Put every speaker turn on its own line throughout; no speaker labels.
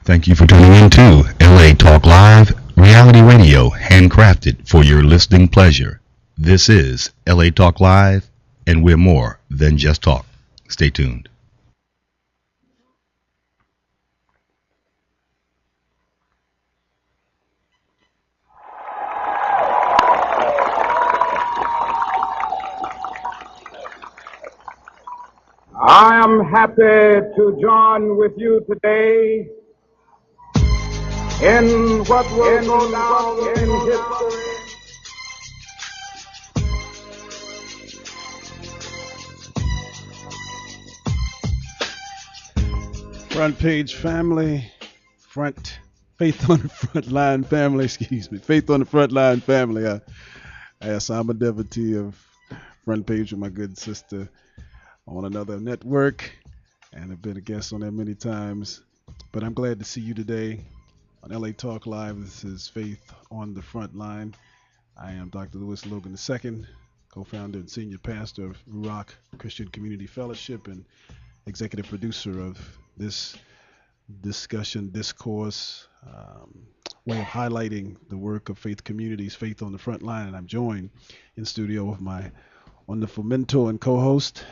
Thank you for tuning in to LA Talk Live, reality radio handcrafted for your listening pleasure. This is LA Talk Live, and we're more than just talk. Stay tuned.
I am happy to join with you today in what will go down in history.
Front page family, faith on the front line family, faith on the front line family. Yes, I'm a devotee of front page with my good sister on another network, and I've been a guest on there many times. But I'm glad to see you today on LA Talk Live. This is Faith on the Front Line. I am Dr. Logan II, co-founder and senior pastor of Ruach Christian Community Fellowship and executive producer of this discourse, way of highlighting the work of faith communities, Faith on the Front Line. And I'm joined in studio with my wonderful mentor and co-host,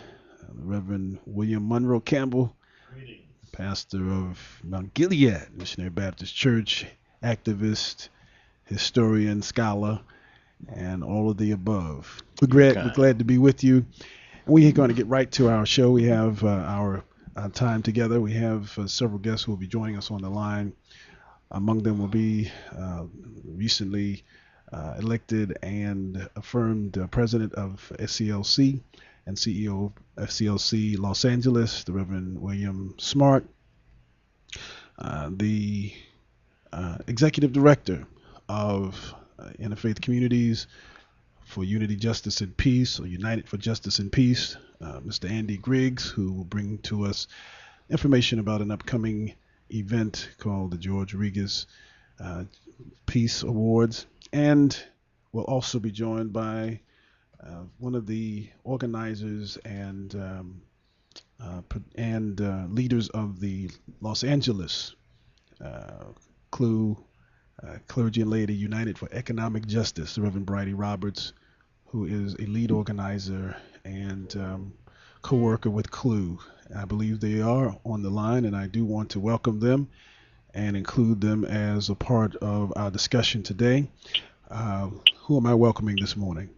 Reverend William Monroe Campbell, pastor of Mount Gilead Missionary Baptist Church, activist, historian, scholar, and all of the above. We're glad to be with you. And we're going to get right to our show. We have our time together. We have several guests who will be joining us on the line. Among them will be recently elected and affirmed president of SCLC and CEO of SCLC Los Angeles, the Reverend William Smart, the executive director of Interfaith Communities for Unity, Justice, and Peace, or United for Justice and Peace, Mr. Andy Griggs, who will bring to us information about an upcoming event called the George Regas Peace Awards, and we'll also be joined by one of the organizers and leaders of the Los Angeles Clergy and Laity United for Economic Justice, the Reverend Bridie Roberts, who is a lead organizer and co-worker with CLU. I believe they are on the line, and I do want to welcome them and include them as a part of our discussion today. Who am I welcoming this morning?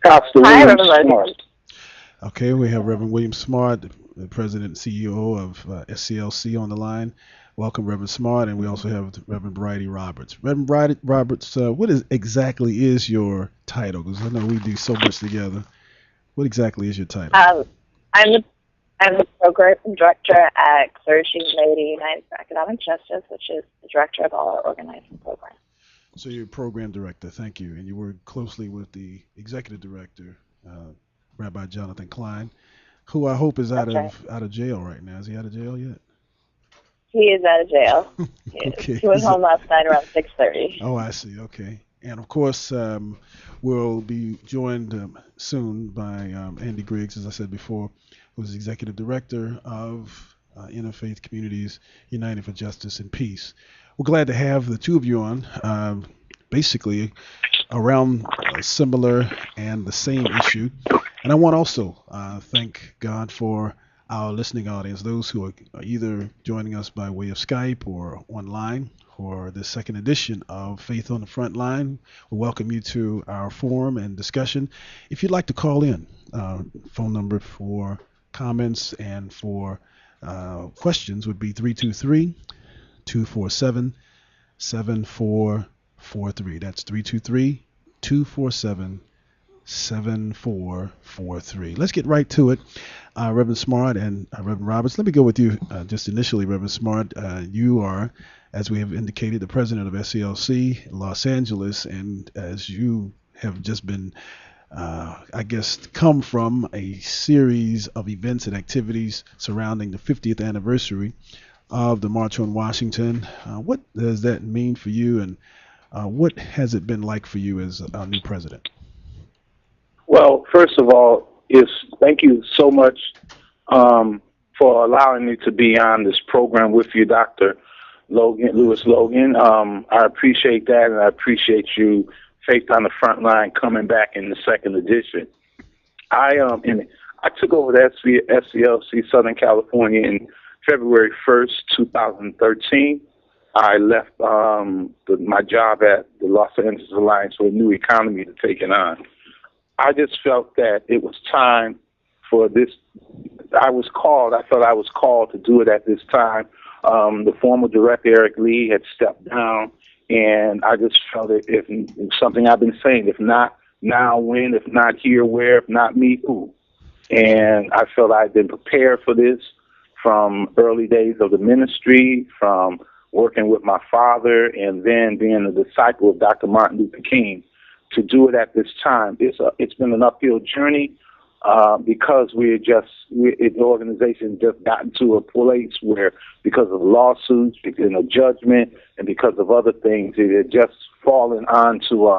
Pastor
Hi,
William
Reverend
Smart.
Logan.
Okay, we have Reverend William Smart, the president and CEO of SCLC on the line. Welcome, Reverend Smart, and we also have Reverend Bridie Roberts. Reverend Bridie Roberts, what exactly is your title? Because I know we do so much together. What exactly is your title?
I'm the program director at Clergy and Laity United for Economic Justice, which is the director of all our organizing programs.
So you're program director, thank you, and you work closely with the executive director, Rabbi Jonathan Klein, who I hope is out of jail right now. Is he out of jail yet?
He is out of jail.
Okay.
He went home last night around 6:30.
Oh, I see. Okay. And of course, we'll be joined soon by Andy Griggs, as I said before, who's executive director of Interfaith Communities United for Justice and Peace. We're glad to have the two of you on, basically around a similar and the same issue. And I want to also thank God for our listening audience, those who are either joining us by way of Skype or online for the second edition of Faith on the Front Line. We welcome you to our forum and discussion. If you'd like to call in, phone number for comments and for questions would be 323-247-7443. That's 323-247-7443. Let's get right to it. Reverend Smart and Reverend Roberts, let me go with you just initially, Reverend Smart. You are, as we have indicated, the president of SCLC Los Angeles, and as you have just been, come from a series of events and activities surrounding the 50th anniversary of the March on Washington. What does that mean for you, and what has it been like for you as our new president?
Well, first of all, thank you so much for allowing me to be on this program with you, Dr. Lewis Logan. I appreciate that, and I appreciate you, Faith on the Frontline, coming back in the second edition. I took over the SCLC Southern California in February 1st, 2013. I left my job at the Los Angeles Alliance for a New Economy to take it on. I just felt that it was time for this. I thought I was called to do it at this time. The former director, Eric Lee, had stepped down, and I just felt that if something I've been saying, if not now, when, if not here, where, if not me, who? And I felt I'd been prepared for this from early days of the ministry, from working with my father, and then being a disciple of Dr. Martin Luther King. To do it at this time, it's been an uphill journey because the organization just gotten to a place where, because of lawsuits, because of judgment, and because of other things, it had just fallen onto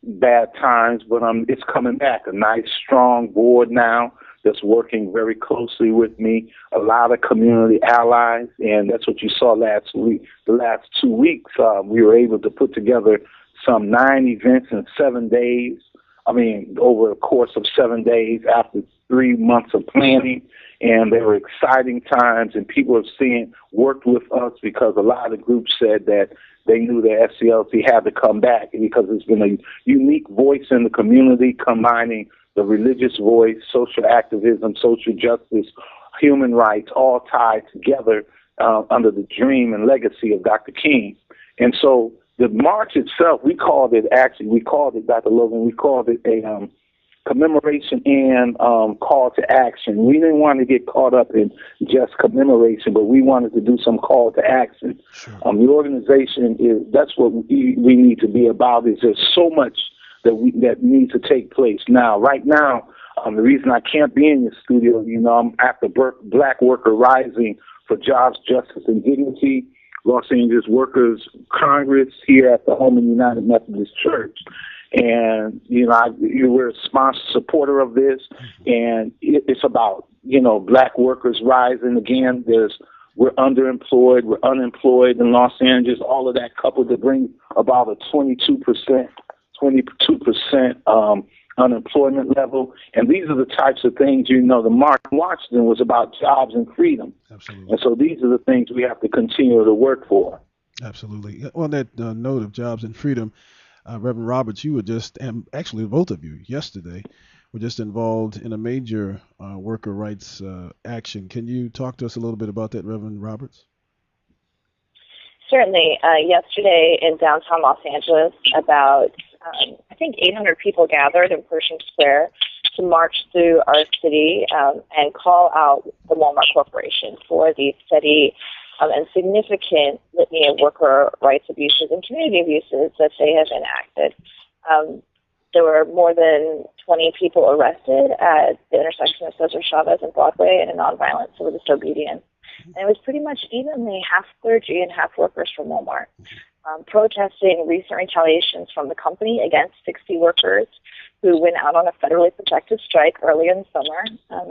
bad times. But it's coming back. A nice, strong board now that's working very closely with me, a lot of community allies, and that's what you saw last week. The last 2 weeks, we were able to put together some 9 events in 7 days. Over the course of 7 days after 3 months of planning, and they were exciting times, and people have worked with us because a lot of groups said that they knew the SCLC had to come back because there's been a unique voice in the community combining the religious voice, social activism, social justice, human rights, all tied together under the dream and legacy of Dr. King. And so the march itself, we called it, Dr. Logan, we called it a commemoration and call to action. We didn't want to get caught up in just commemoration, but we wanted to do some call to action.
Sure.
The organization that's what we need to be about. Is there's so much that needs to take place now. Right now, the reason I can't be in your studio, I'm at the Black Worker Rising for Jobs, Justice, and Dignity, Los Angeles Workers Congress here at the Home and United Methodist Church. And, we're a sponsor, supporter of this, and it's about, Black workers rising again. We're underemployed, we're unemployed in Los Angeles, all of that coupled to bring about a 22% unemployment level. And these are the types of things, the March in Washington was about jobs and freedom. Absolutely. And so these are the things we have to continue to work for.
Absolutely. On that note of jobs and freedom, Reverend Roberts, you were just, and actually both of you yesterday, were just involved in a major worker rights action. Can you talk to us a little bit about that, Reverend Roberts?
Certainly. Yesterday in downtown Los Angeles, about, I think 800 people gathered in Pershing Square to march through our city and call out the Walmart Corporation for the steady and significant litany of worker rights abuses and community abuses that they have enacted. There were more than 20 people arrested at the intersection of Cesar Chavez and Broadway in a nonviolent civil disobedience. And it was pretty much evenly half clergy and half workers from Walmart, protesting recent retaliations from the company against 60 workers who went out on a federally protected strike earlier in the summer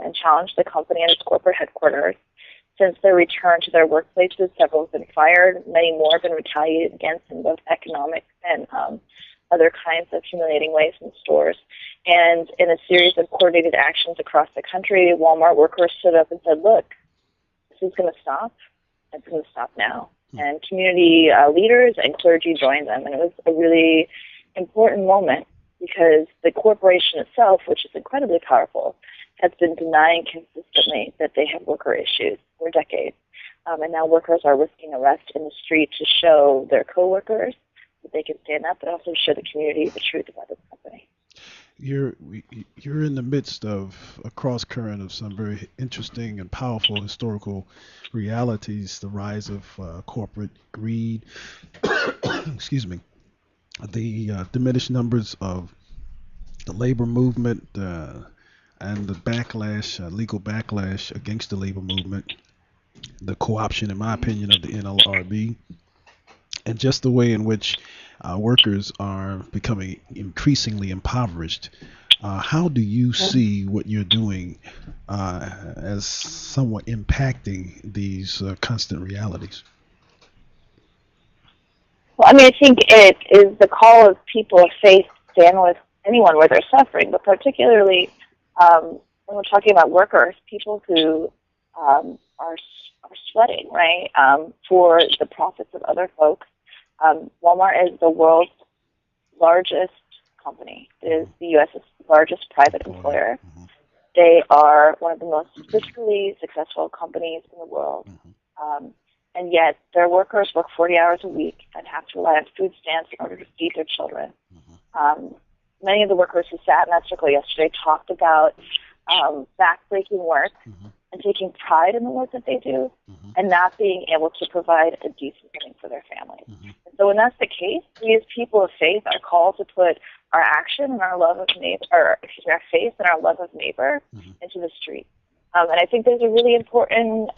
and challenged the company and its corporate headquarters. Since their return to their workplaces, several have been fired. Many more have been retaliated against in both economic and other kinds of humiliating ways in stores. And in a series of coordinated actions across the country, Walmart workers stood up and said, look, this is going to stop. It's going to stop now. And community leaders and clergy joined them. And it was a really important moment because the corporation itself, which is incredibly powerful, has been denying consistently that they have worker issues for decades. And now workers are risking arrest in the street to show their coworkers that they can stand up, but also show the community the truth about this company.
You're in the midst of a cross current of some very interesting and powerful historical realities, the rise of corporate greed, excuse me, the diminished numbers of the labor movement and the backlash, legal backlash against the labor movement, the co-option, in my opinion, of the NLRB, and just the way in which workers are becoming increasingly impoverished How do you see what you're doing as somewhat impacting these constant realities?
Well, I mean, I think it is the call of people of faith to stand with anyone where they're suffering, but particularly when we're talking about workers, people who are sweating, right, for the profits of other folks. Walmart is the world's largest company. It is the U.S.'s largest private employer. They are one of the most fiscally successful companies in the world. And yet their workers work 40 hours a week and have to rely on food stamps in order to feed their children. Many of the workers who sat in that circle yesterday talked about backbreaking work and taking pride in the work that they do and not being able to provide a decent living for their families. And so when that's the case, we as people of faith are called to put our action and our love of neighbor, our faith and our love of neighbor into the street. And I think there's a really important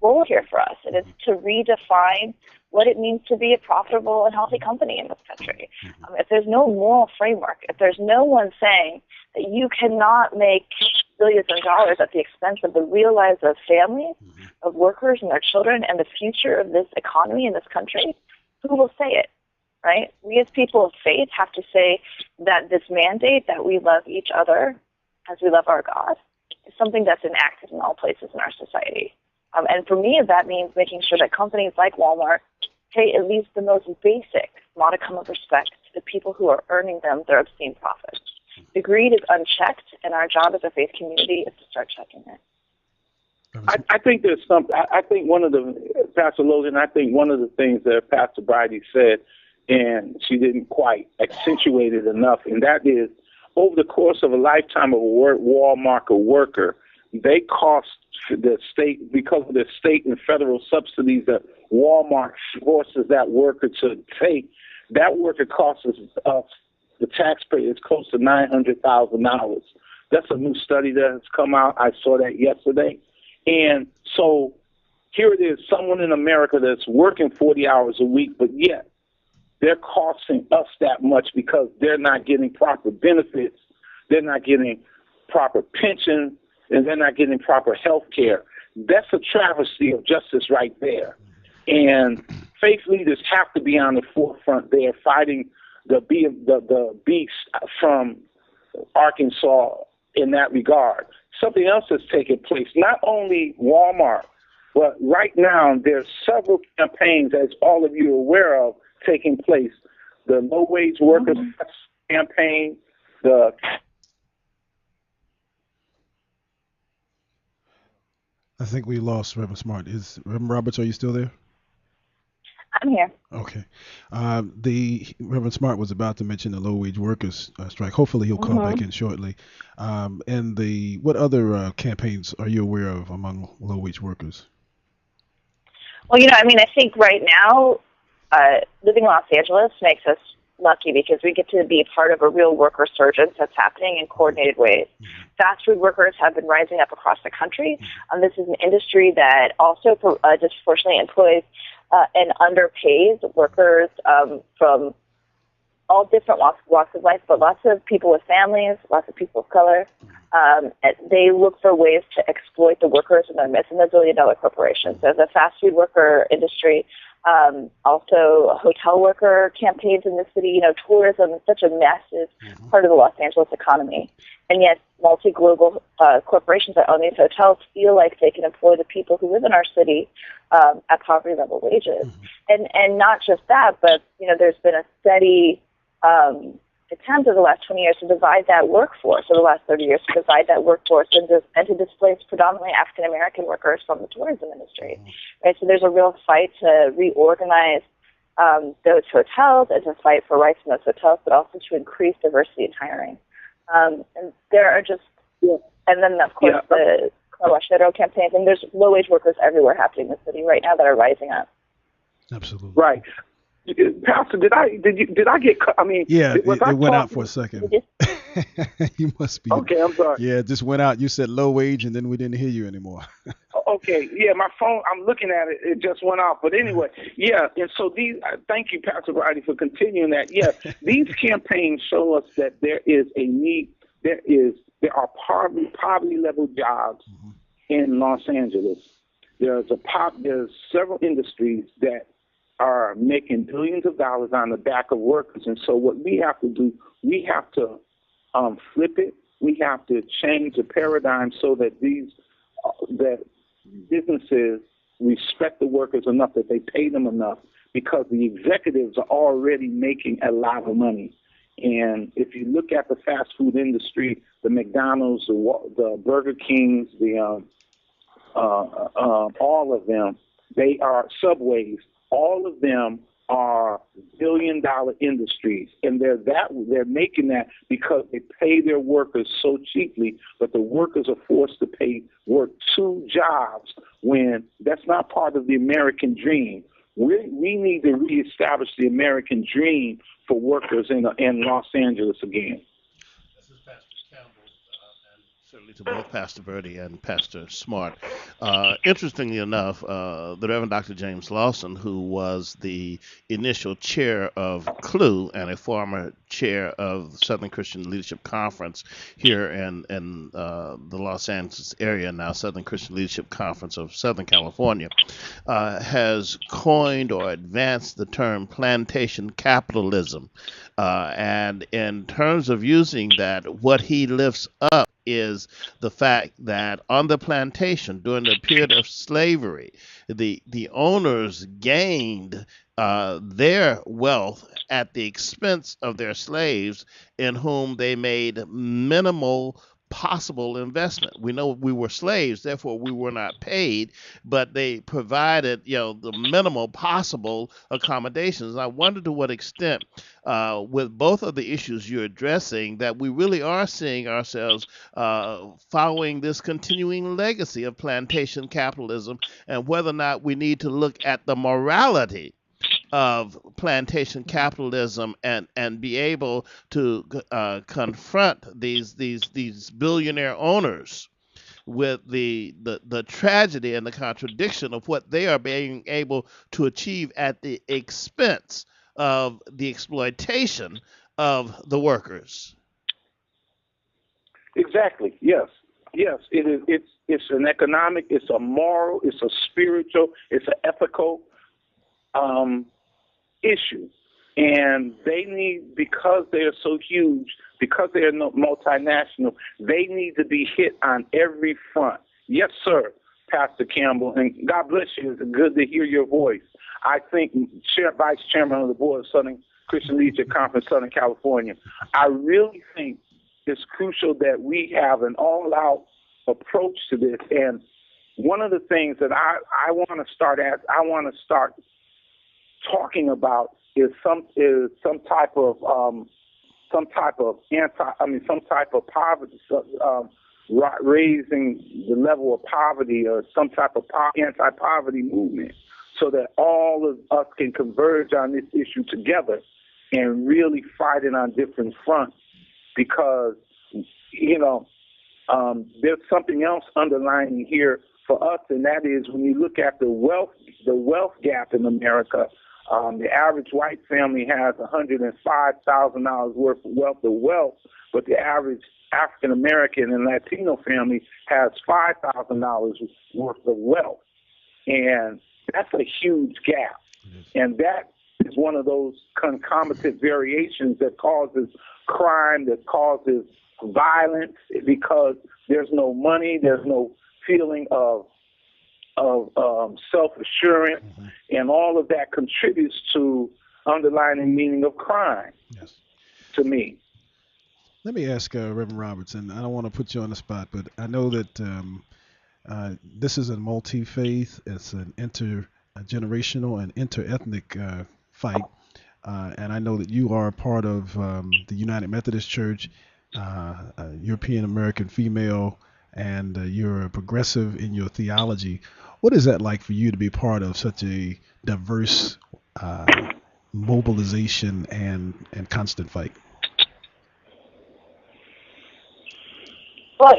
role here for us, and it's to redefine what it means to be a profitable and healthy company in this country. If there's no moral framework, if there's no one saying that you cannot make billions of dollars at the expense of the real lives of families, of workers and their children, and the future of this economy in this country, who will say it, right? We as people of faith have to say that this mandate that we love each other as we love our God is something that's enacted in all places in our society. And for me, that means making sure that companies like Walmart pay at least the most basic modicum of respect to the people who are earning them their obscene profits. The greed is unchecked, and our job as a faith community is to start checking it.
I think there's something. I think one of the, Pastor Logan, I think one of the things that Pastor Bridie said, and she didn't quite accentuate it enough, and that is, over the course of a lifetime of a Walmart worker, they cost the state, because of the state and federal subsidies that Walmart forces that worker to take, that worker costs us, the taxpayers, close to $900,000. That's a new study that has come out. I saw that yesterday. And so here it is, someone in America that's working 40 hours a week, but yet they're costing us that much because they're not getting proper benefits, they're not getting proper pension, and they're not getting proper health care. That's a travesty of justice right there. And faith leaders have to be on the forefront there fighting the beast from Arkansas in that regard. Something else has taken place, not only Walmart, but right now there's several campaigns, as all of you are aware of, taking place. The low-wage workers campaign,
I think we lost Reverend Smart. Is Reverend Roberts, are you still there?
I'm here.
Okay. The Reverend Smart was about to mention the low-wage workers strike. Hopefully he'll call back in shortly. And what other campaigns are you aware of among low-wage workers?
Well, I think right now, living in Los Angeles makes us lucky because we get to be a part of a real work resurgence that's happening in coordinated ways. Fast food workers have been rising up across the country. This is an industry that also disproportionately employs and underpays workers from all different walks of life, but lots of people with families, lots of people of color. They look for ways to exploit the workers in their midst, and they're billion-dollar corporations. So the fast food worker industry, also hotel worker campaigns in the city. Tourism is such a massive part of the Los Angeles economy. And yet multi-global corporations that own these hotels feel like they can employ the people who live in our city at poverty-level wages. And not just that, but, there's been a steady attempt over the last 20 years to divide that workforce, over the last 30 years, to divide that workforce and to displace predominantly African-American workers from the tourism industry. Right? So there's a real fight to reorganize those hotels and to fight for rights in those hotels, but also to increase diversity in hiring. And there are just, and then, of course, the car wash zero campaigns, and there's low-wage workers everywhere happening in the city right now that are rising up.
Absolutely.
Right. Pastor, did I get? I mean,
yeah, it went out for a second. You must be.
Okay, I'm sorry.
Yeah, it just went out. You said low wage, and then we didn't hear you anymore.
Okay, yeah, my phone, I'm looking at it, it just went off. But anyway, yeah, and so thank you, Pastor Riley, for continuing that. Yeah, these campaigns show us that there is a need, there are poverty level jobs in Los Angeles. There's several industries that are making billions of dollars on the back of workers. And so what we have to do, we have to flip it. We have to change the paradigm so that that businesses respect the workers enough that they pay them enough, because the executives are already making a lot of money. And if you look at the fast food industry, the McDonald's, the Burger Kings, all of them, they are Subways. All of them are billion-dollar industries, and they're making that because they pay their workers so cheaply. But the workers are forced to work two jobs when that's not part of the American dream. We need to reestablish the American dream for workers in Los Angeles again.
This is Pastor Campbell, and certainly to both Pastor Birdie and Pastor Smart. Interestingly enough, the Reverend Dr. James Lawson, who was the initial chair of CLU and a former chair of the Southern Christian Leadership Conference here in the Los Angeles area, now Southern Christian Leadership Conference of Southern California, has coined or advanced the term plantation capitalism. And in terms of using that, what he lifts up is the fact that on the plantation during the period of slavery, the owners gained their wealth at the expense of their slaves, in whom they made minimal possible investment. We know we were slaves, therefore we were not paid, but they provided, the minimal possible accommodations. And I wonder to what extent, with both of the issues you're addressing, that we really are seeing ourselves following this continuing legacy of plantation capitalism, and whether or not we need to look at the morality of plantation capitalism and be able to confront these billionaire owners with the tragedy and the contradiction of what they are being able to achieve at the expense of the exploitation of the workers.
Exactly. Yes. It is. It's an economic. It's a moral. It's a spiritual. It's an ethical issue, and they need, because they're so huge, because they're multinational, they need to be hit on every front. Yes, sir, Pastor Campbell, and God bless you. It's good to hear your voice. I think Vice Chairman of the Board of Southern Christian Leadership Conference, Southern California, I really think it's crucial that we have an all-out approach to this. And one of the things that I want to start talking about is some type of poverty, raising the level of poverty, or some type of anti-poverty movement, so that all of us can converge on this issue together and really fight it on different fronts. Because there's something else underlying here for us, and that is when you look at the wealth gap in America. The average white family has $105,000 worth of wealth, but the average African American and Latino family has $5,000 worth of wealth, and that's a huge gap. And that is one of those concomitant variations that causes crime, that causes violence, because there's no money, there's no feeling of self-assurance, and all of that contributes to underlying meaning of crime. Yes. To me.
Let me ask Reverend Robertson. I don't want to put you on the spot, but I know that this is a multi-faith, it's an intergenerational and inter-ethnic fight, and I know that you are a part of the United Methodist Church, European American female, and you're a progressive in your theology. What is that like for you to be part of such a diverse mobilization and constant fight?
Well,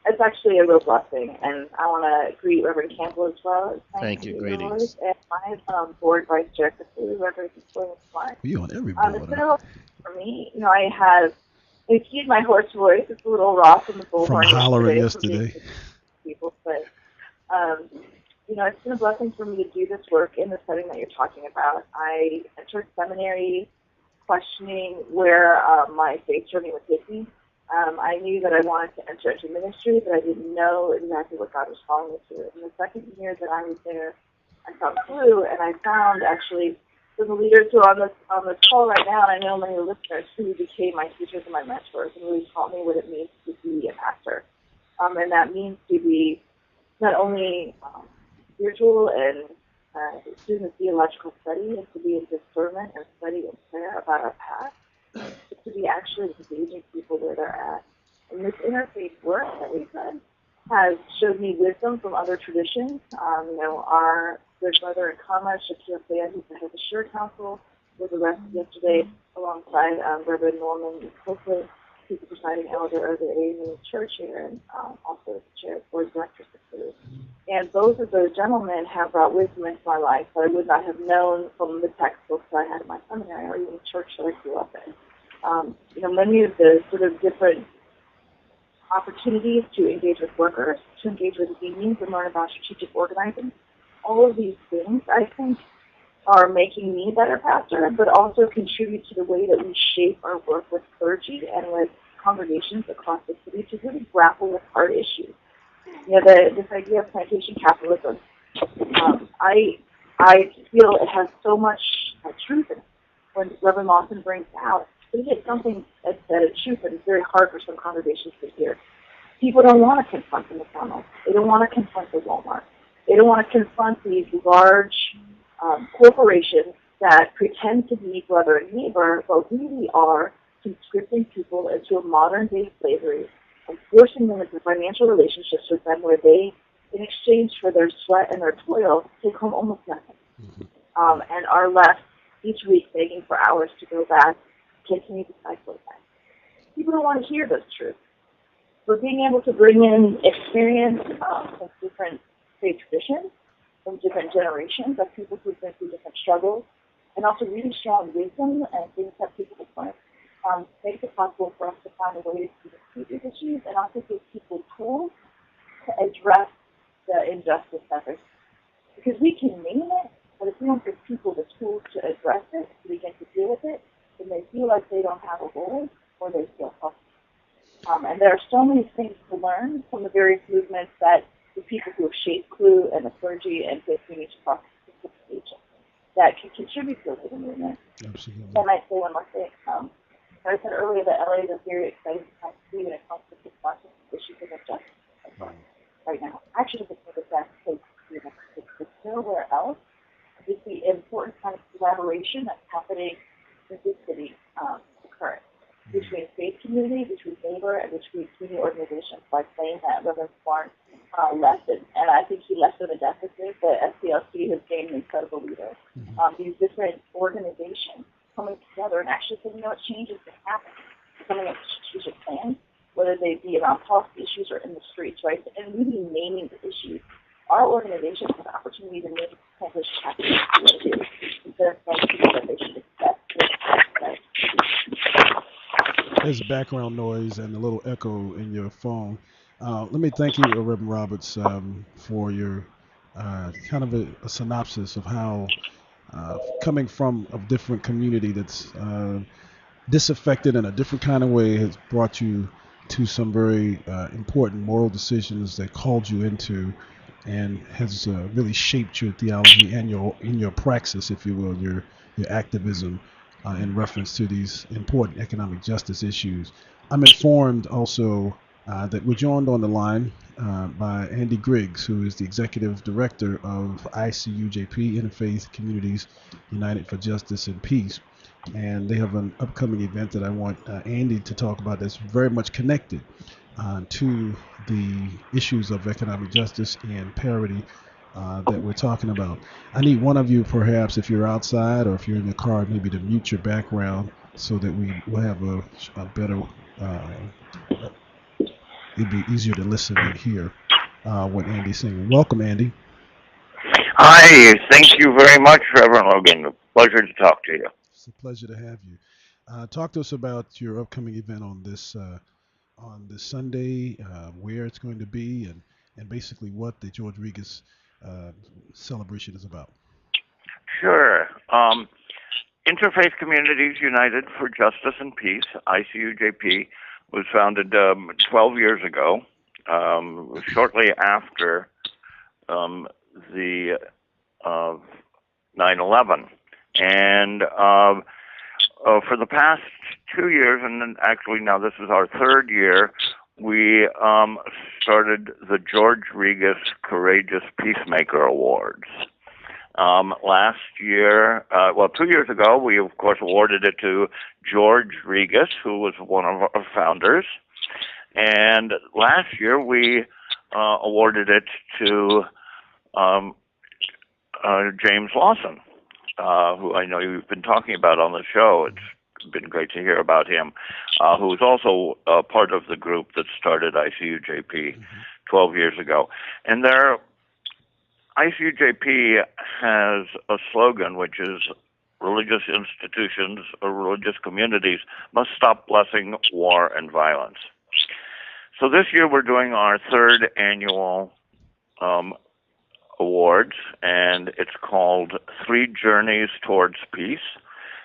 it's actually a real blessing, and I want to greet Reverend Campbell as well.
Thank you. Greetings.
And my board vice chair, Reverend William Smart.
You on every board.
It's been a real for me. I have, excuse my hoarse voice, it's a little raw from the bullhorn.
From hollering yesterday.
People, but, it's been a blessing for me to do this work in the setting that you're talking about. I entered seminary questioning where my faith journey would take me. I knew that I wanted to enter into ministry, but I didn't know exactly what God was calling me to. In the second year that I was there, I found through, and I found actually the leaders who are on this call right now, and I know many listeners who became my teachers and my mentors and really taught me what it means to be a pastor. And that means to be not only spiritual and student of theological study, and to be in discernment and study and prayer about our path, to be actually engaging people where they're at. And this interfaith work that we've done has showed me wisdom from other traditions. Our good brother in Kama, Shakir Sayed, who's the head of the Sure Council, was arrested yesterday alongside Reverend Norman Copeland, who's the presiding elder of the AME church here, and also the chair of board of directors. And both of those gentlemen have brought wisdom into my life that I would not have known from the textbooks that I had in my seminary or even the church that I grew up in. Many of the sort of different opportunities to engage with workers, to engage with unions and learn about strategic organizing, all of these things, I think, are making me a better pastor, but also contribute to the way that we shape our work with clergy and with congregations across the city to really grapple with hard issues. This idea of plantation capitalism, I feel it has so much truth in it when Reverend Lawson brings it out. But it is something that is truth that is very hard for some congregations to hear. People don't want to confront the McDonald's. They don't want to confront the Walmart. They don't want to confront these large corporations that pretend to be brother and neighbor, but really are conscripting people into a modern-day slavery and forcing them into financial relationships with them where they, in exchange for their sweat and their toil, take home almost nothing. And are left each week begging for hours to go back, continue to cycle again. People don't want to hear those truths. But being able to bring in experience from different faith traditions, from different generations of people who've been through different struggles, and also really strong wisdom and things that people have learned, makes it possible for us to find a way to dispute these issues and also give people tools to address the injustice that there's. Because we can name it, but if we don't give people the tools to address it, to begin to deal with it, then they feel like they don't have a voice or they feel helpless. And there are so many things to learn from the various movements that the people who have shaped CLUE and the clergy and faith communities across the region that can contribute to the movement.
Absolutely.
I might say one more thing. I said earlier that LA is a very exciting time to be when it comes to confronting issues of injustice right now. Actually, it's the best place to be because nowhere else is the important kind of collaboration that's happening in this city occurring between faith community, between labor, and between community organizations, like saying that Reverend Smart left it. And I think he left in a deficit, but SCLC has gained an incredible leader. These different organizations coming together and actually saying, changes can happen. Coming up with strategic plans, whether they be around policy issues or in the streets, right? And really naming the issues. Our organization has an opportunity to make transition happen instead of telling people that they should accept.
There's background noise and a little echo in your phone. Let me thank you, Reverend Roberts, for your kind of a synopsis of how coming from a different community that's disaffected in a different kind of way has brought you to some very important moral decisions that called you into and has really shaped your theology and your praxis, if you will, your activism in reference to these important economic justice issues. I'm informed also that we're joined on the line by Andy Griggs, who is the executive director of ICUJP, Interfaith Communities United for Justice and Peace. And they have an upcoming event that I want Andy to talk about that's very much connected to the issues of economic justice and parity that we're talking about. I need one of you, perhaps, if you're outside or if you're in the car, maybe to mute your background so that we will have a better it'd be easier to listen and hear what Andy's singing. Welcome, Andy.
Hi, thank you very much, Reverend Logan. Pleasure to talk to you.
It's a pleasure to have you. Talk to us about your upcoming event on this Sunday, where it's going to be, and basically what the George Regas celebration is about.
Sure. Interfaith Communities United for Justice and Peace, ICUJP, was founded 12 years ago, shortly after the 9/11. And for the past 2 years, and then actually now this is our third year, we started the George Regas Courageous Peacemaker Awards. Last year, 2 years ago, we of course awarded it to George Regas, who was one of our founders. And last year we awarded it to James Lawson, who I know you've been talking about on the show. It's been great to hear about him, who was also part of the group that started ICUJP 12 years ago. And ICUJP has a slogan, which is religious institutions or religious communities must stop blessing war and violence. So this year we're doing our third annual awards, and it's called 3 Journeys Towards Peace.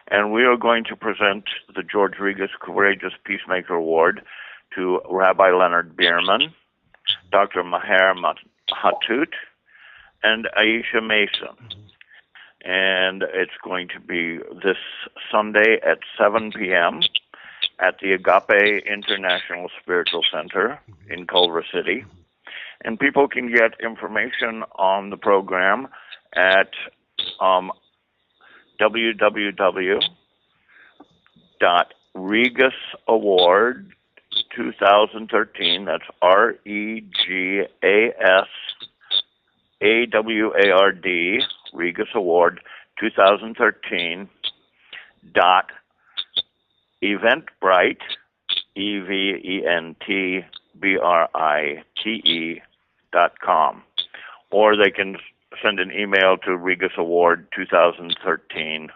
And we are going to present the George Regas Courageous Peacemaker Award to Rabbi Leonard Bierman, Dr. Maher Hattout, and Aisha Mason. And it's going to be this Sunday at 7 p.m. at the Agape International Spiritual Center in Culver City. And people can get information on the program at www.regasaward2013, that's REGASAWARD, Regas Award 2013, Eventbrite, EVENTBRITE.com, or they can send an email to regasaward2013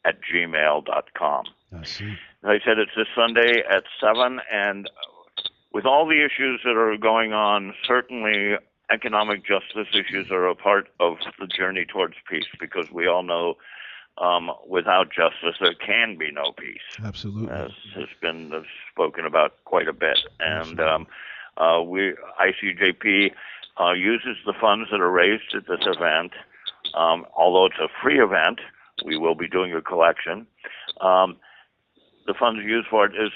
@gmail.com.
I see.
As I said, it's this Sunday at 7, and with all the issues that are going on, certainly economic justice issues are a part of the journey towards peace, because we all know without justice there can be no peace.
Absolutely.
As has been spoken about quite a bit. And ICUJP uses the funds that are raised at this event. Although it's a free event, we will be doing a collection. The funds used for it is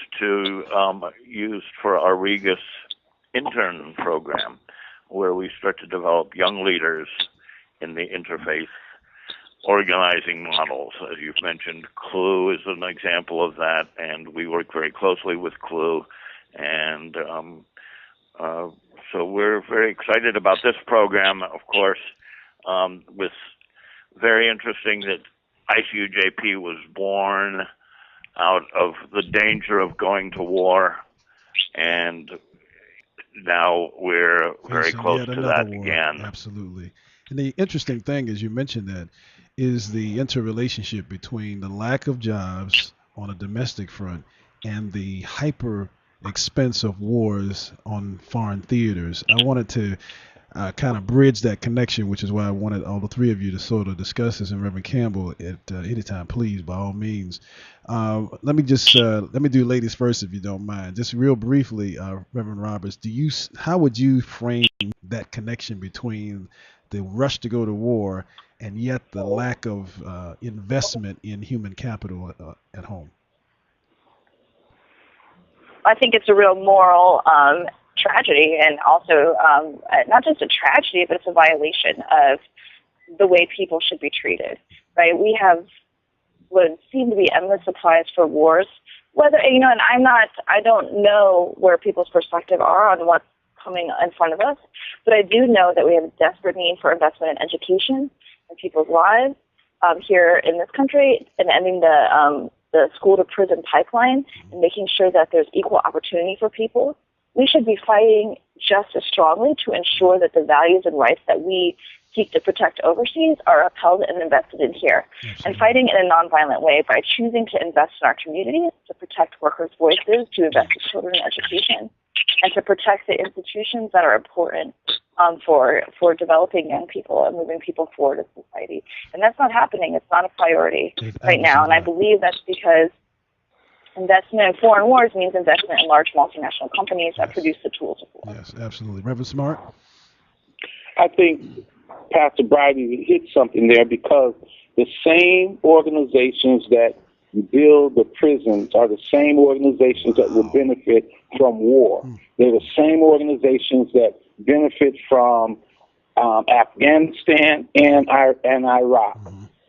used for our Regas intern program, where we start to develop young leaders in the interfaith organizing models. As you've mentioned, CLU is an example of that, and we work very closely with CLU. And so we're very excited about this program, of course. With very interesting that ICUJP was born out of the danger of going to war, and now we're very close to that again.
Absolutely. And the interesting thing is, you mentioned that, is the interrelationship between the lack of jobs on a domestic front and the hyper expense of wars on foreign theaters. I wanted to kind of bridge that connection, which is why I wanted all the three of you to sort of discuss this. And Reverend Campbell, at any time, please, by all means. Let me do ladies first, if you don't mind. Just real briefly, Reverend Roberts, how would you frame that connection between the rush to go to war and yet the lack of investment in human capital at home?
I think it's a real moral tragedy, and also not just a tragedy, but it's a violation of the way people should be treated, right? We have what seem to be endless supplies for wars. Whether, and I don't know where people's perspective are on what's coming in front of us, but I do know that we have a desperate need for investment in education and people's lives here in this country, and ending the school to prison pipeline, and making sure that there's equal opportunity for people, we should be fighting just as strongly to ensure that the values and rights that we seek to protect overseas are upheld and invested in here.
Absolutely.
And fighting in a nonviolent way by choosing to invest in our communities, to protect workers' voices, to invest in children in education, and to protect the institutions that are important for developing young people and moving people forward in society. And that's not happening. It's not a priority right now. And I believe that's because investment in foreign wars means investment in large multinational companies that produce the tools of war.
Yes, absolutely. Reverend Smart?
I think Pastor Bridie hit something there, because the same organizations that build the prisons are the same organizations that will benefit from war. They're the same organizations that benefit from Afghanistan and Iraq.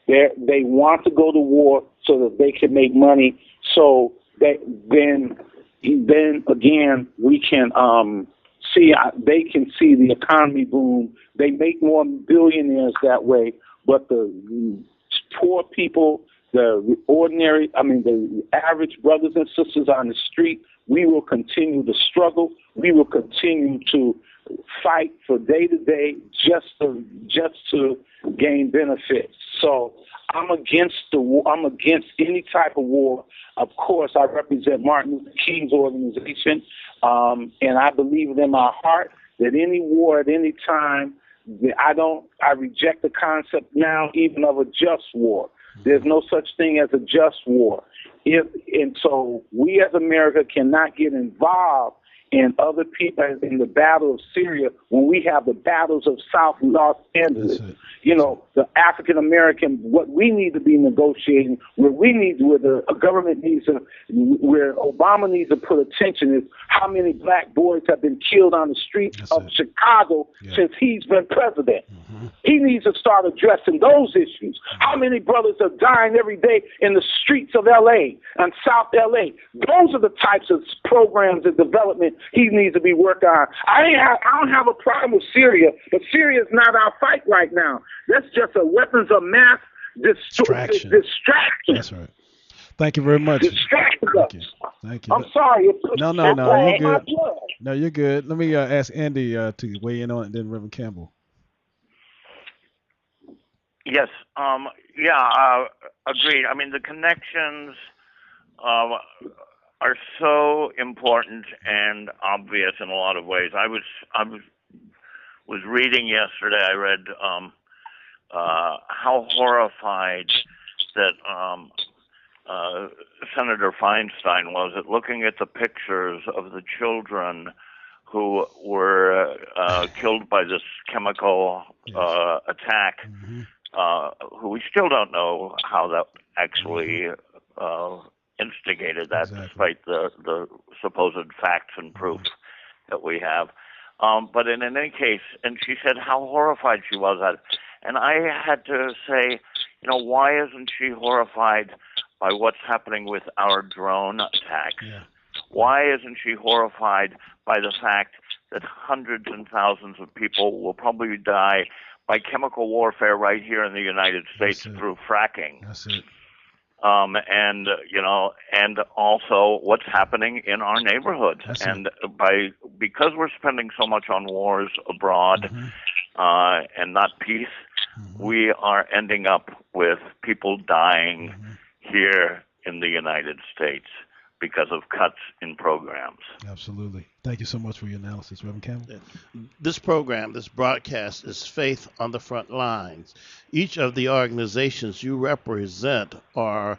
They want to go to war so that they can make money, so that then again we can they can see the economy boom. They make more billionaires that way, but the poor people, the average brothers and sisters on the street, we will continue to struggle. We will continue to fight for day to day just to gain benefits. So I'm against the war. I'm against any type of war. Of course, I represent Martin Luther King's organization, and I believe in my heart that any war at any time, I reject the concept now even of a just war. There's no such thing as a just war. And so we as America cannot get involved in other people in the battle of Syria when we have the battles of South Los Angeles. You know, the African American, what we need to be negotiating, where the government needs to, where Obama needs to put attention is how many black boys have been killed on the streets of Chicago since he's been president. He needs to start addressing those issues. How many brothers are dying every day in the streets of L.A. and South L.A.? Those are the types of programs and development he needs to be working on. I don't have a problem with Syria, but Syria is not our fight right now. That's just a weapons of mass distraction.
That's right. Thank you very much. Thank you.
I'm sorry.
No, you're good. No, you're good. Let me ask Andy to weigh in on it, and then Reverend Campbell.
Yes. Agreed. I mean, the connections are so important and obvious in a lot of ways. I was reading yesterday. I read how horrified that Senator Feinstein was at looking at the pictures of the children who were killed by this chemical attack, who we still don't know how that actually instigated that, despite the supposed facts and proof that we have. But in any case, and she said how horrified she was at it. And I had to say, why isn't she horrified by what's happening with our drone attacks? Why isn't she horrified by the fact that hundreds and thousands of people will probably die by chemical warfare right here in the United States through fracking?
That's it.
And also what's happening in our neighborhood. Because we're spending so much on wars abroad and not peace, we are ending up with people dying here in the United States because of cuts in programs.
Absolutely. Thank you so much for your analysis, Reverend Campbell.
This program, this broadcast, is Faith on the Front Lines. Each of the organizations you represent are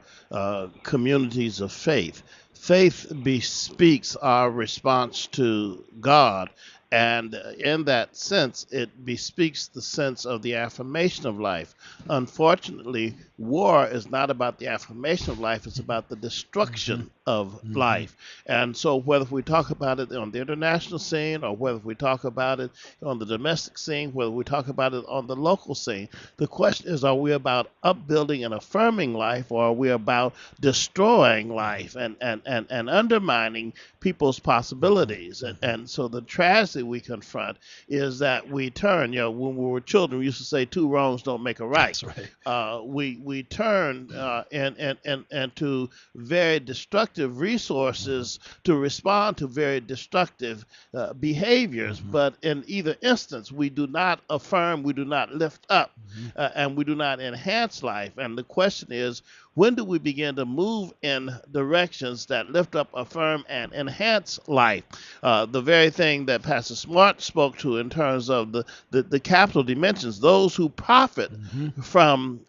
communities of faith. Faith bespeaks our response to God, and in that sense, it bespeaks the sense of the affirmation of life. Unfortunately, war is not about the affirmation of life, it's about the destruction of life. And so whether we talk about it on the international scene, or whether we talk about it on the domestic scene, whether we talk about it on the local scene, the question is, are we about upbuilding and affirming life, or are we about destroying life and undermining people's possibilities? And so the tragedy fallacy we confront is that we turn. When we were children, we used to say 2 wrongs don't make a right.
That's right.
We turn and to very destructive resources to respond to very destructive behaviors. But in either instance, we do not affirm, we do not lift up, and we do not enhance life. And the question is, when do we begin to move in directions that lift up, affirm, and enhance life? The very thing that Pastor Smart spoke to in terms of the capital dimensions, those who profit from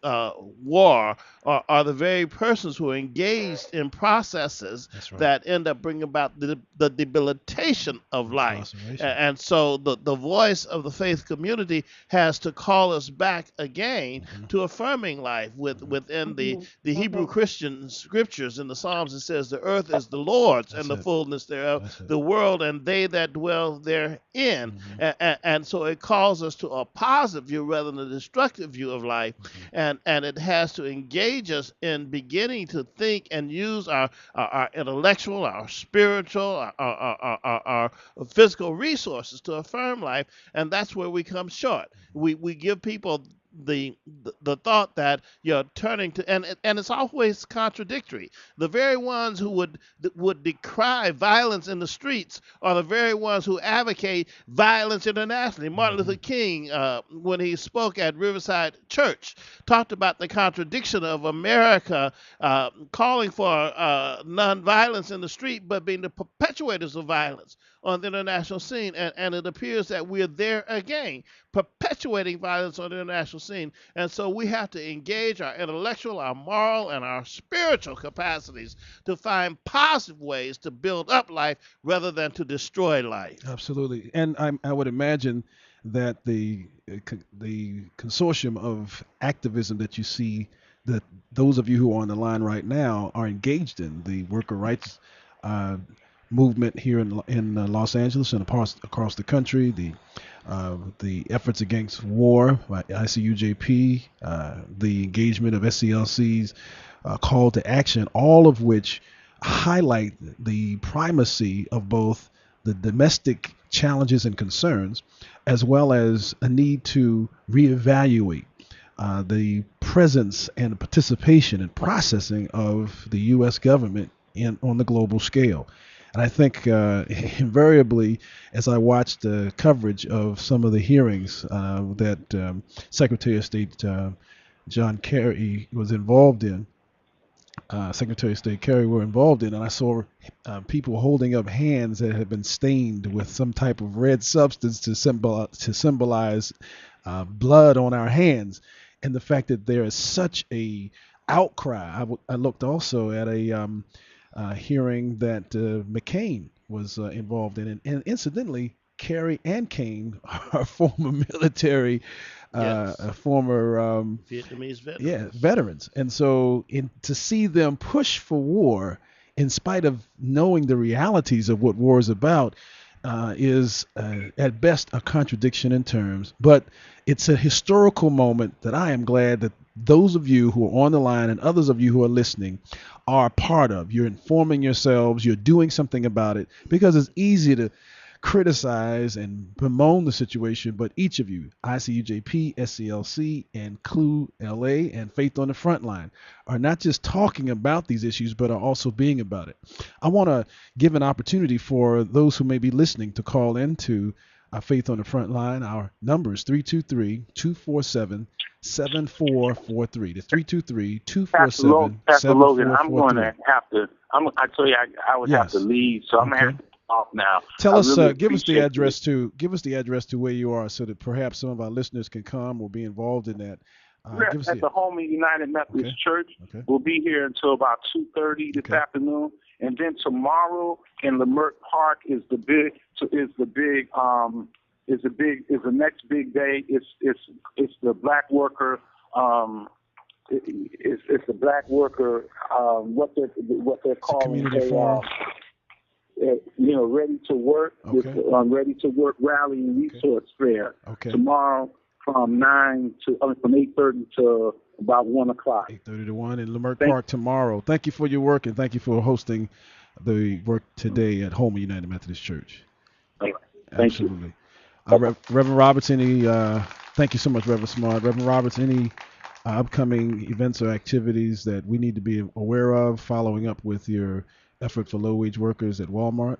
war are the very persons who are engaged in processes that end up bringing about the debilitation of life. And so the voice of the faith community has to call us back again to affirming life within the Hebrew Christian scriptures. In the Psalms, it says, the earth is the Lord's and the fullness thereof, the world and they that dwell therein. And so it calls us to a positive view rather than a destructive view of life. And it has to engage us in beginning to think and use our intellectual, our spiritual, our physical resources to affirm life. And that's where we come short. We give people the thought that you're turning to, and it's always contradictory. The very ones who would decry violence in the streets are the very ones who advocate violence internationally. Martin Luther King, when he spoke at Riverside Church, talked about the contradiction of America calling for nonviolence in the street, but being the perpetuators of violence on the international scene. And it appears that we're there again, perpetuating violence on the international scene. And so we have to engage our intellectual, our moral, and our spiritual capacities to find positive ways to build up life rather than to destroy life.
Absolutely. And I would imagine that the consortium of activism that you see, that those of you who are on the line right now are engaged in, the worker rights movement here in Los Angeles and across the country, the efforts against war by ICUJP, the engagement of SCLC's call to action, all of which highlight the primacy of both the domestic challenges and concerns, as well as a need to reevaluate the presence and participation and processing of the U.S. government on the global scale. And I think invariably, as I watched the coverage of some of the hearings that Secretary of State John Kerry was involved in, Secretary of State Kerry were involved in, and I saw people holding up hands that had been stained with some type of red substance to symbolize blood on our hands, and the fact that there is such a outcry. I looked also at a hearing that McCain was involved in, and incidentally, Kerry and Kane are former military, former
Vietnamese veterans.
Yeah, veterans, and so to see them push for war in spite of knowing the realities of what war is about is at best a contradiction in terms, but it's a historical moment that I am glad that those of you who are on the line and others of you who are listening are a part of. You're informing yourselves, you're doing something about it, because it's easy to criticize and bemoan the situation, but each of you, ICUJP, SCLC, and CLU LA, and Faith on the Frontline, are not just talking about these issues, but are also being about it. I want to give an opportunity for those who may be listening to call into Faith on the Frontline. Our number is 323-247-7443. That's 323-247-7443.
Pastor Logan, I'm going to have to, I tell you, I would have to leave, so I'm going to have to off now.
Tell us, give us the address to where you are, so that perhaps some of our listeners can come or be involved in that.
We're at the Homer United Methodist Church. Okay. We'll be here until about 2:30 this afternoon, and then tomorrow in Leimert Park is the next big day. It's the black worker. It's the black worker. What they're calling
community forum.
Ready to work.
Okay.
Ready to work rally and resource fair tomorrow from 8:30 to about 1 o'clock.
8:30 to 1 in Leimert Park tomorrow. Thank you for your work, and thank you for hosting the work today at Homer United Methodist Church.
Thank Thank you.
Absolutely. Reverend Roberts, thank you so much, Reverend Smart. Reverend Roberts, any upcoming events or activities that we need to be aware of following up with your effort for low-wage workers at Walmart?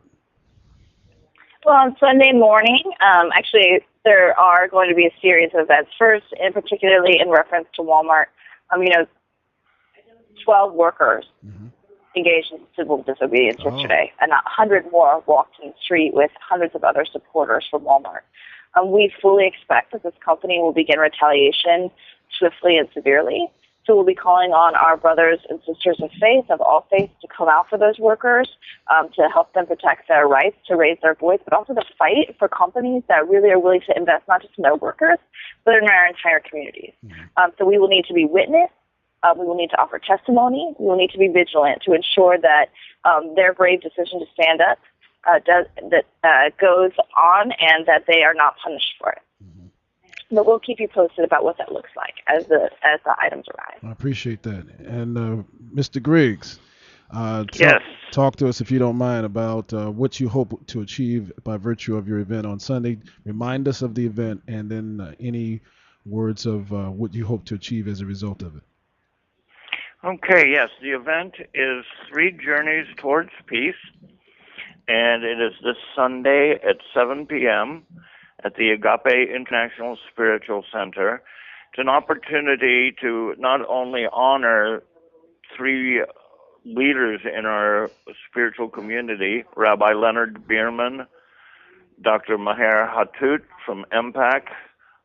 Well, on Sunday morning, actually, there are going to be a series of events. First, and particularly in reference to Walmart, 12 workers engaged in civil disobedience yesterday, and 100 more walked in the street with hundreds of other supporters from Walmart. We fully expect that this company will begin retaliation swiftly and severely. So we'll be calling on our brothers and sisters of faith, of all faiths, to come out for those workers, to help them protect their rights, to raise their voice, but also to fight for companies that really are willing to invest not just in their workers, but in our entire communities. So we will need to be witness. We will need to offer testimony. We will need to be vigilant to ensure that their brave decision to stand up goes on and that they are not punished for it. But we'll keep you posted about what that looks like as the items arrive.
I appreciate that. And Mr. Griggs,
Yes.
talk to us, if you don't mind, about what you hope to achieve by virtue of your event on Sunday. Remind us of the event, and then any words of what you hope to achieve as a result of it.
Okay, yes. The event is 3 Journeys Towards Peace, and it is this Sunday at 7 p.m. at the Agape International Spiritual Center. It's an opportunity to not only honor 3 leaders in our spiritual community, Rabbi Leonard Bierman, Dr. Maher Hattout from MPAC.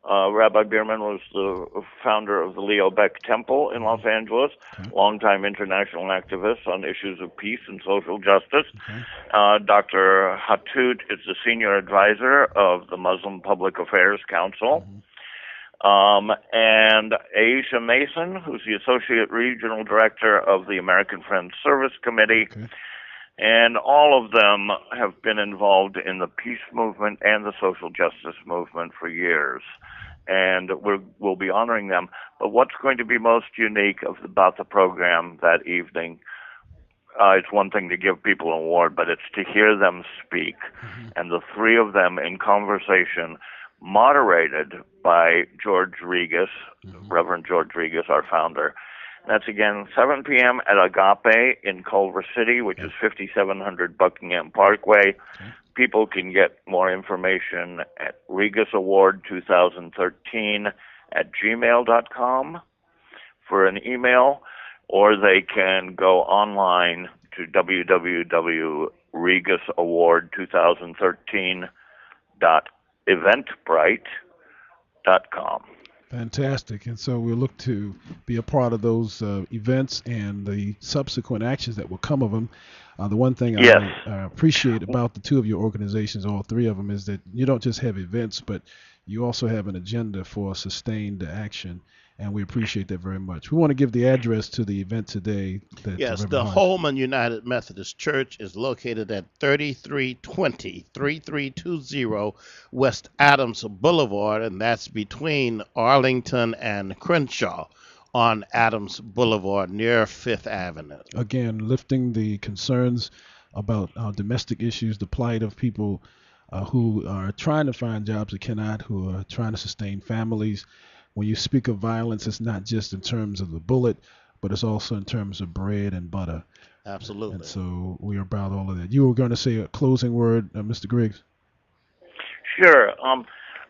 Rabbi Bierman was the founder of the Leo Beck Temple in Los Angeles, longtime international activist on issues of peace and social justice. Dr. Hattout is the senior advisor of the Muslim Public Affairs Council. And Aisha Mason, who's the associate regional director of the American Friends Service Committee. And all of them have been involved in the peace movement and the social justice movement for years. And we'll be honoring them. But what's going to be most unique about the program that evening, it's one thing to give people an award, but it's to hear them speak. And the 3 of them in conversation, moderated by George Regas, Reverend George Regas, our founder. That's again 7 p.m. at Agape in Culver City, which is 5700 Buckingham Parkway. People can get more information at regasaward2013@gmail.com for an email, or they can go online to www.regasaward2013.eventbrite.com.
Fantastic. And so we'll look to be a part of those events and the subsequent actions that will come of them. The one thing I appreciate about the 2 of your organizations, all 3 of them, is that you don't just have events, but you also have an agenda for sustained action. And we appreciate that very much. We want to give the address to the event today.
Yes, the Holman United Methodist Church is located at 3320 West Adams Boulevard, and that's between Arlington and Crenshaw on Adams Boulevard near 5th Avenue.
Again, lifting the concerns about domestic issues, the plight of people who are trying to find jobs that cannot, who are trying to sustain families. When you speak of violence, it's not just in terms of the bullet, but it's also in terms of bread and butter.
Absolutely.
And so we are about all of that. You were going to say a closing word, Mr. Griggs?
Sure.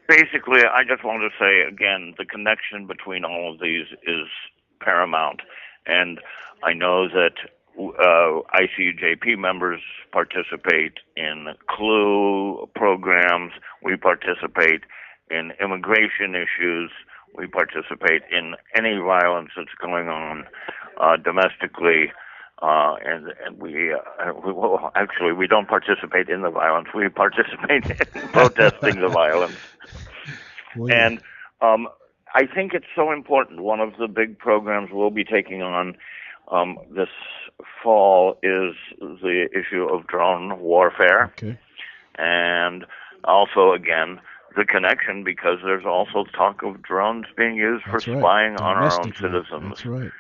Basically, I just want to say, again, the connection between all of these is paramount. And I know that ICUJP members participate in CLUE programs. We participate in immigration issues. We participate in any violence that's going on domestically, and we actually we don't participate in the violence. We participate in protesting the violence. And I think it's so important. One of the big programs we'll be taking on this fall is the issue of drone warfare, and also again, the connection, because there's also talk of drones being used for spying on our own citizens.
That's right.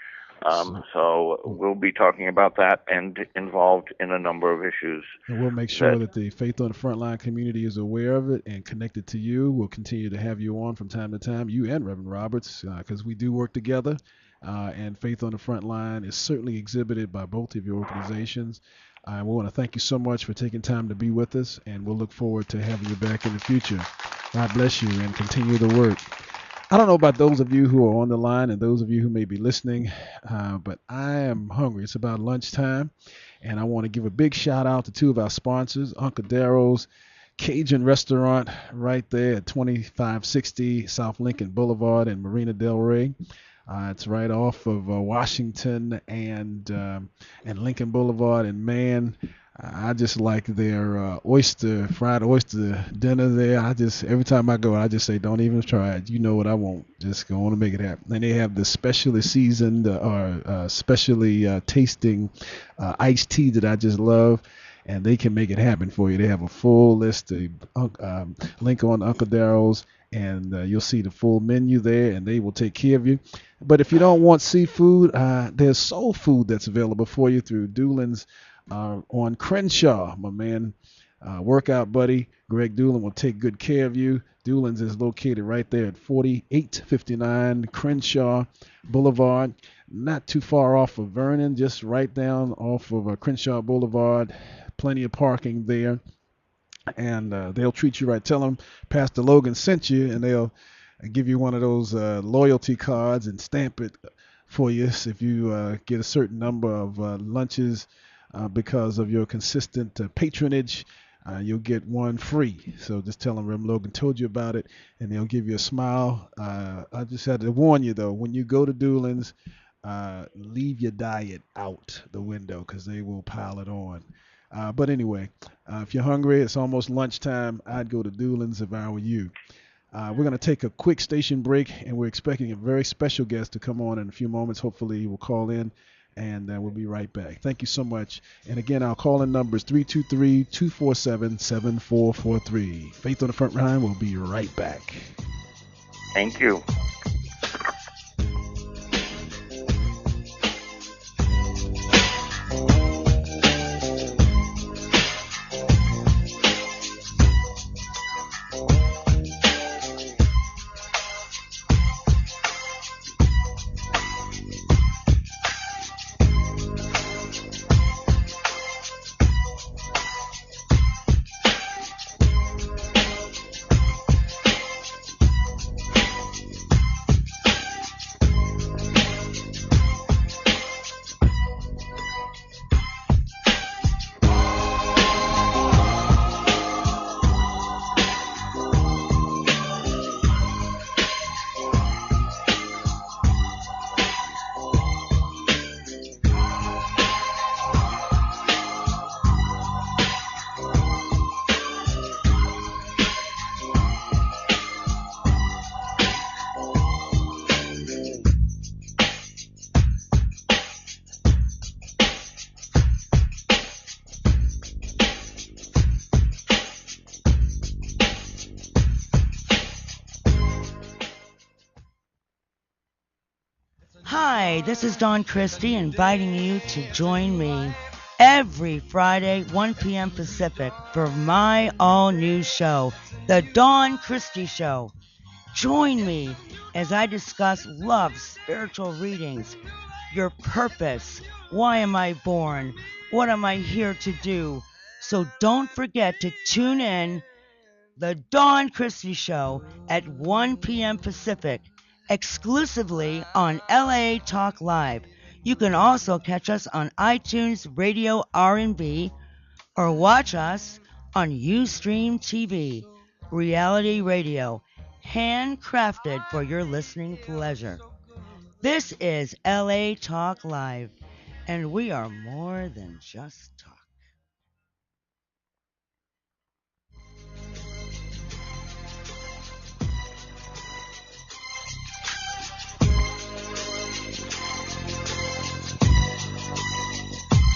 So we'll be talking about that and involved in a number of issues.
And we'll make sure that the Faith on the Frontline community is aware of it and connected to you. We'll continue to have you on from time to time, you and Reverend Roberts, because we do work together. And Faith on the Frontline is certainly exhibited by both of your organizations. We want to thank you so much for taking time to be with us, and we'll look forward to having you back in the future. God bless you and continue the work. I don't know about those of you who are on the line and those of you who may be listening, but I am hungry. It's about lunchtime, and I want to give a big shout out to two of our sponsors, Uncle Darrow's Cajun Restaurant right there at 2560 South Lincoln Boulevard in Marina Del Rey. It's right off of Washington and Lincoln Boulevard, and man, I just like their fried oyster dinner there. Every time I go, I just say, don't even try it. You know what I want. Just go on and make it happen. And they have the specially seasoned or specially tasting iced tea that I just love. And they can make it happen for you. They have a full list, link on Uncle Darrow's, and you'll see the full menu there, and they will take care of you. But if you don't want seafood, there's soul food that's available for you through Doolin's on Crenshaw. My man, workout buddy, Greg Doolin will take good care of you. Doolin's is located right there at 4859 Crenshaw Boulevard, not too far off of Vernon, just right down off of Crenshaw Boulevard. Plenty of parking there, and they'll treat you right. Tell them Pastor Logan sent you, and they'll give you one of those loyalty cards and stamp it for you if you get a certain number of lunches because of your consistent patronage. You'll get one free. So just tell them Reverend Logan told you about it, and they'll give you a smile. I just had to warn you, though, when you go to Doolin's, leave your diet out the window because they will pile it on. But anyway, if you're hungry, it's almost lunchtime. I'd go to Doolin's if I were you. We're going to take a quick station break, and we're expecting a very special guest to come on in a few moments. Hopefully, he will call in, and we'll be right back. Thank you so much. And again, our call-in number is 323-247-7443. Faith on the Front Line will be right back.
Thank you.
Hi, this is Dawn Christie inviting you to join me every Friday, 1 p.m. Pacific, for my all-new show, The Dawn Christie Show. Join me as I discuss love, spiritual readings, your purpose, why am I born, what am I here to do. So don't forget to tune in The Dawn Christie Show at 1 p.m. Pacific, exclusively on LA Talk Live. You can also catch us on iTunes Radio R&B or watch us on Ustream TV, reality radio, handcrafted for your listening pleasure. This is LA Talk Live, and we are more than just talk.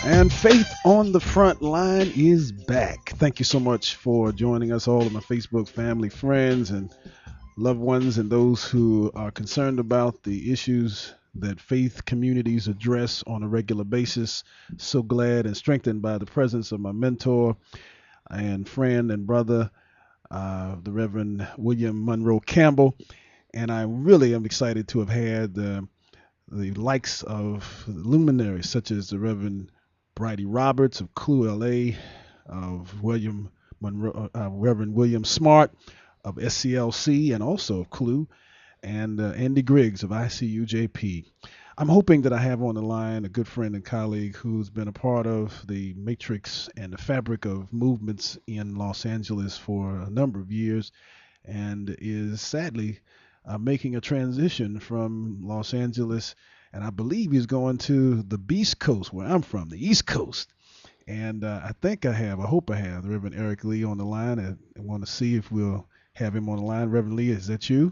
And Faith on the Front Line is back. Thank you so much for joining us, all of my Facebook family, friends, and loved ones, and those who are concerned about the issues that faith communities address on a regular basis. So glad and strengthened by the presence of my mentor and friend and brother, the Reverend William Monroe Campbell. And I really am excited to have had the likes of luminaries such as the Reverend Bridie Roberts of Clue LA, of William Monroe, Reverend William Smart of SCLC and also of Clue, and Andy Griggs of ICUJP. I'm hoping that I have on the line a good friend and colleague who's been a part of the matrix and the fabric of movements in Los Angeles for a number of years and is sadly making a transition from Los Angeles. And I believe he's going to the Beast Coast, where I'm from, the East Coast. And I hope I have the Reverend Eric Lee on the line. And I want to see if we'll have him on the line. Reverend Lee, is that you?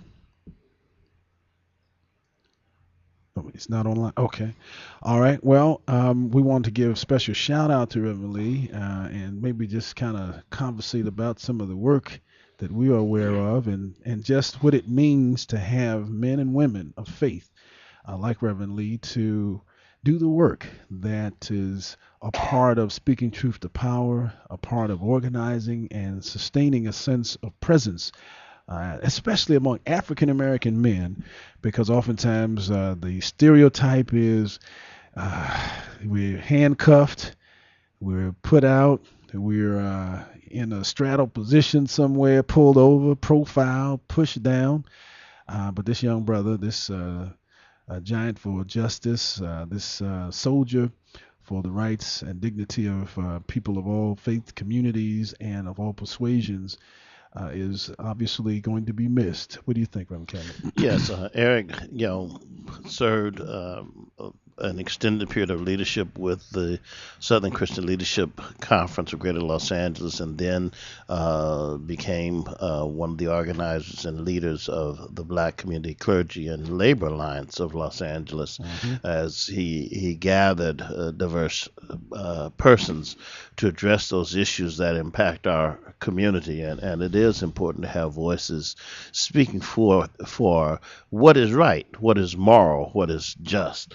Oh, it's not online. Okay. All right. Well, we want to give a special shout out to Reverend Lee and maybe just kind of conversate about some of the work that we are aware of and just what it means to have men and women of faith like Reverend Lee to do the work that is a part of speaking truth to power, a part of organizing and sustaining a sense of presence, especially among African American men, because oftentimes the stereotype is we're handcuffed, we're put out, we're in a straddle position somewhere, pulled over, profiled, pushed down. But this young brother, this giant for justice, this soldier for the rights and dignity of people of all faith communities and of all persuasions, is obviously going to be missed. What do you think, Reverend Campbell?
Yes, Eric, served an extended period of leadership with the Southern Christian Leadership Conference of Greater Los Angeles, and then became one of the organizers and leaders of the Black Community Clergy and Labor Alliance of Los Angeles, as he gathered diverse persons to address those issues that impact our community. And it is important to have voices speaking for what is right, what is moral, what is just,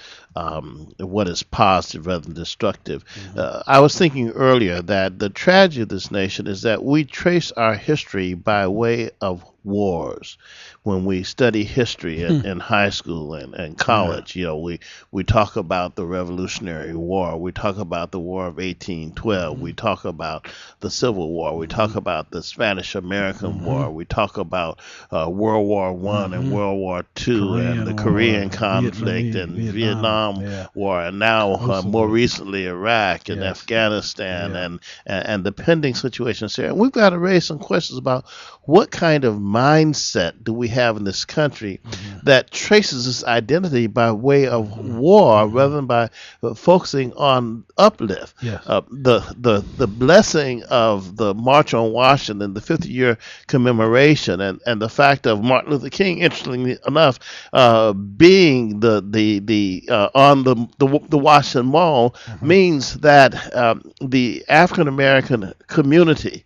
what is positive rather than destructive. I was thinking earlier that the tragedy of this nation is that we trace our history by way of wars. When we study history in high school and college, we talk about the Revolutionary War, we talk about the War of 1812, we talk about the Civil War, we talk about the Spanish-American War, we talk about World War I and World War II and the Korean conflict and Vietnam War, and now more recently Iraq and Afghanistan and the pending situations here. And we've got to raise some questions about what kind of mindset do we have in this country that traces its identity by way of war rather than by focusing on uplift. The blessing of the March on Washington, the 50-year commemoration, and the fact of Martin Luther King, interestingly enough, being on the Washington Mall means that the African American community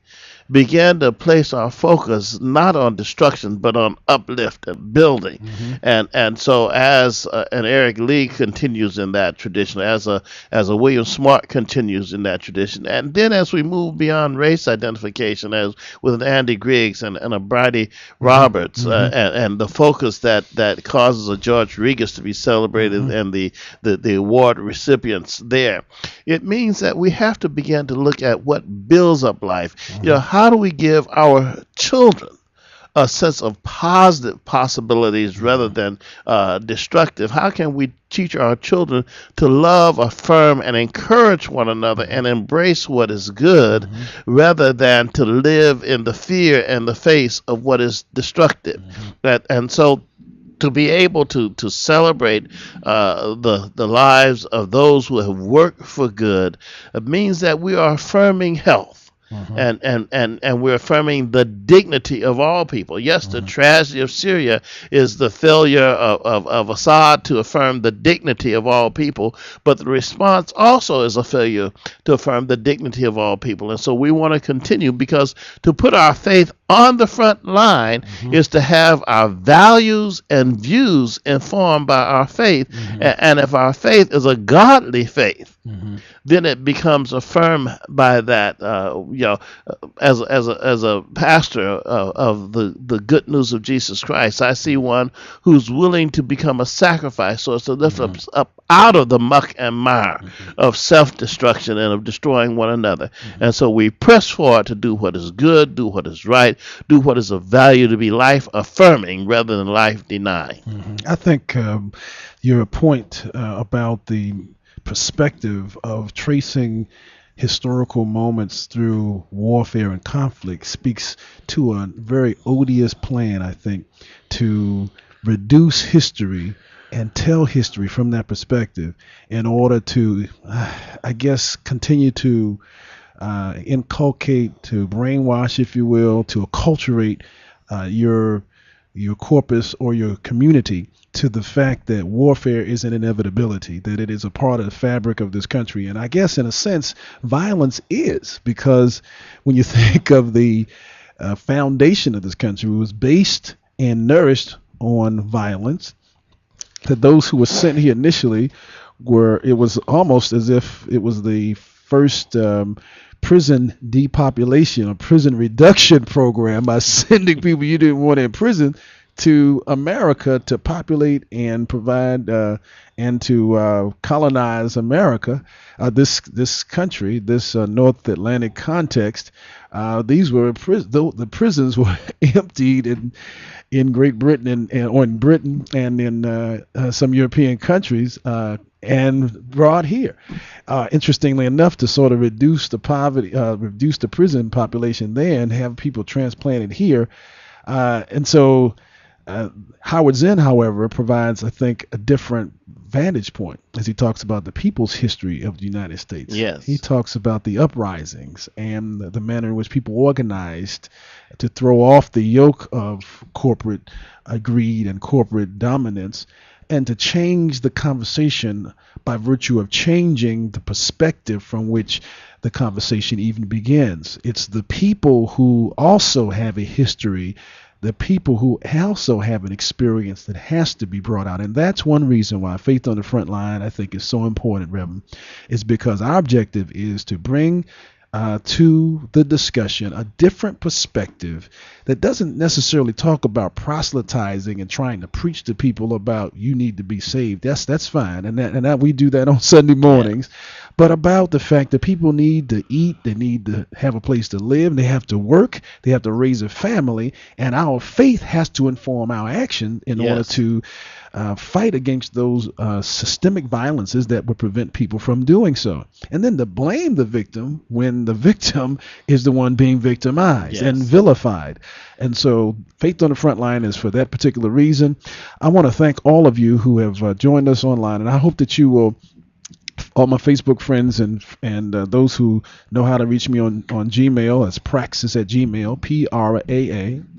began to place our focus not on destruction but on uplift and building. And so as and Eric Lee continues in that tradition, as a William Smart continues in that tradition, and then as we move beyond race identification, as with an Andy Griggs and a Bridie Roberts, and the focus that causes a George Regas to be celebrated and the award recipients there, it means that we have to begin to look at what builds up life. How do we give our children a sense of positive possibilities rather than destructive? How can we teach our children to love, affirm, and encourage one another and embrace what is good rather than to live in the fear and the face of what is destructive? And so to be able to celebrate the lives of those who have worked for good means that we are affirming health. And we're affirming the dignity of all people. Yes, the tragedy of Syria is the failure of Assad to affirm the dignity of all people, but the response also is a failure to affirm the dignity of all people. And so we want to continue, because to put our faith on the front line is to have our values and views informed by our faith. And if our faith is a godly faith, then it becomes affirmed by that. As a pastor of the good news of Jesus Christ, I see one who's willing to become a sacrifice so as to lift us up out of the muck and mire of self-destruction and of destroying one another. And so we press forward to do what is good, do what is right, do what is of value, to be life affirming rather than life denying.
I think your point about the perspective of tracing historical moments through warfare and conflict speaks to a very odious plan, I think, to reduce history and tell history from that perspective in order to, I guess, continue to inculcate, to brainwash, if you will, to acculturate your corpus or your community to the fact that warfare is an inevitability, that it is a part of the fabric of this country. And I guess in a sense, violence is, because when you think of the foundation of this country, it was based and nourished on violence, that those who were sent here initially it was almost as if it was the first prison depopulation or prison reduction program by sending people you didn't want in prison to America to populate and provide and to colonize America, this country, this North Atlantic context. These were the prisons were emptied in Great Britain or in Britain and in some European countries and brought here. Interestingly enough, to sort of reduce the poverty, reduce the prison population there, and have people transplanted here, and so. Howard Zinn, however, provides, I think, a different vantage point as he talks about the people's history of the United States.
Yes.
He talks about the uprisings and the manner in which people organized to throw off the yoke of corporate greed and corporate dominance, and to change the conversation by virtue of changing the perspective from which the conversation even begins. It's the people who also have a history, the people who also have an experience that has to be brought out. And that's one reason why Faith on the Front Line, I think, is so important, Reverend, is because our objective is to bring to the discussion a different perspective that doesn't necessarily talk about proselytizing and trying to preach to people about you need to be saved. That's fine, and that we do that on Sunday mornings. But about the fact that people need to eat, they need to have a place to live, they have to work, they have to raise a family, and our faith has to inform our action in order to fight against those systemic violences that would prevent people from doing so. And then to blame the victim when the victim is the one being victimized and vilified. And so Faith on the Front Line is for that particular reason. I want to thank all of you who have joined us online, and I hope that you will, all my Facebook friends and those who know how to reach me on Gmail, as Praxis at Gmail,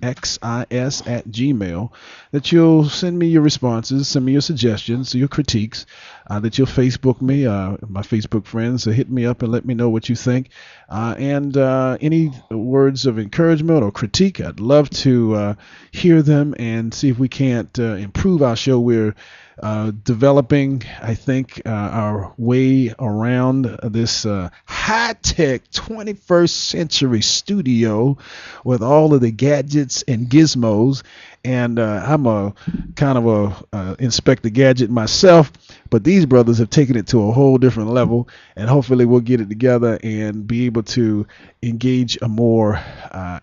PRAAXIS at Gmail, that you'll send me your responses, send me your suggestions, your critiques, that you'll Facebook me, my Facebook friends, hit me up and let me know what you think, and any words of encouragement or critique, I'd love to hear them and see if we can't improve our show. We're developing, I think, our way around this high-tech 21st century studio with all of the gadgets and gizmos. And I'm a kind of a Inspector Gadget myself, but these brothers have taken it to a whole different level, and hopefully we'll get it together and be able to engage a more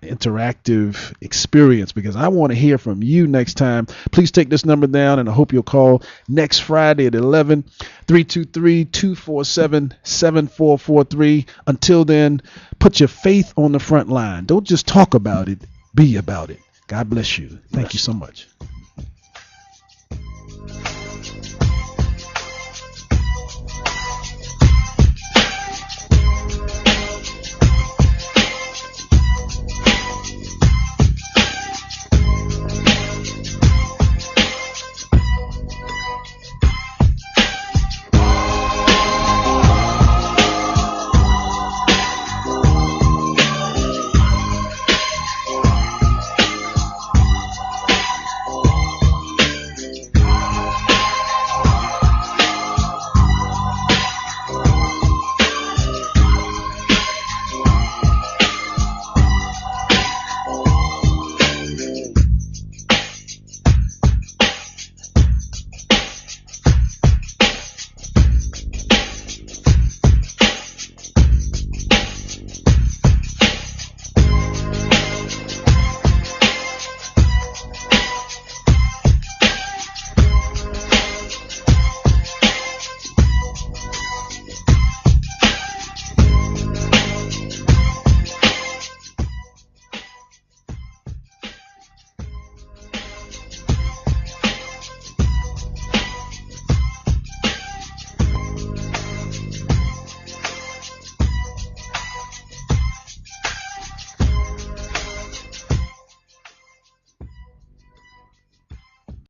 interactive experience, because I want to hear from you next time. Please take this number down, and I hope you'll call next Friday at 11, 323-247-7443. Until then, put your faith on the front line. Don't just talk about it, be about it. God bless you. Thank you so much.